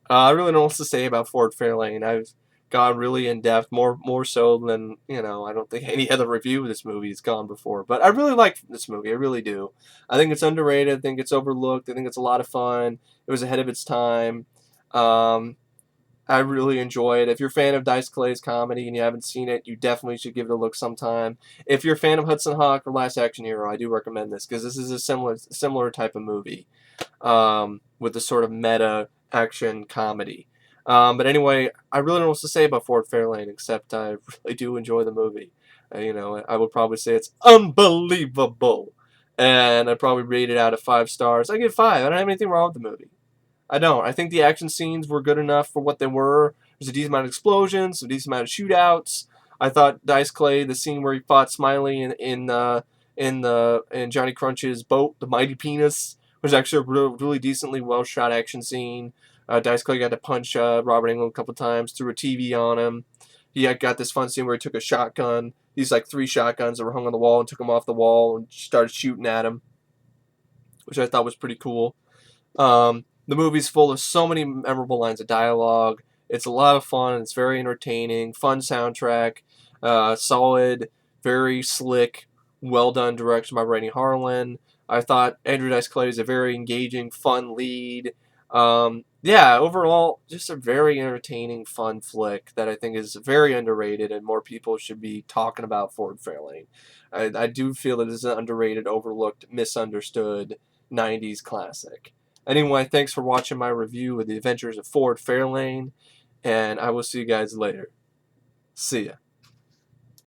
I really don't know what to say about Ford Fairlane. I've gone really in depth, more so than I don't think any other review of this movie has gone before. But I really like this movie. I really do. I think it's underrated. I think it's overlooked. I think it's a lot of fun. It was ahead of its time. I really enjoy it. If you're a fan of Dice Clay's comedy and you haven't seen it, you definitely should give it a look sometime. If you're a fan of Hudson Hawk or Last Action Hero, I do recommend this because this is a similar type of movie with the sort of meta action comedy. But anyway, I really don't know what to say about Ford Fairlane except I really do enjoy the movie. I would probably say it's unbelievable. And I'd probably rate it out of 5 stars. I give 5. I don't have anything wrong with the movie. I don't. I think the action scenes were good enough for what they were. There's a decent amount of explosions, a decent amount of shootouts. I thought Dice Clay, the scene where he fought Smiley in Johnny Crunch's boat, the Mighty Penis, was actually a really decently well shot action scene. Dice Clay got to punch Robert Englund a couple times, threw a TV on him. He got this fun scene where he took a shotgun, these 3 shotguns that were hung on the wall, and took them off the wall and started shooting at him, which I thought was pretty cool. The movie's full of so many memorable lines of dialogue. It's a lot of fun. It's very entertaining, fun soundtrack, solid, very slick, well done direction by Renny Harlin. I thought Andrew Dice Clay is a very engaging, fun lead. Yeah, overall, just a very entertaining, fun flick that I think is very underrated, and more people should be talking about Ford Fairlane. I do feel that this is an underrated, overlooked, misunderstood 90s classic. Anyway, thanks for watching my review of The Adventures of Ford Fairlane, and I will see you guys later. See ya.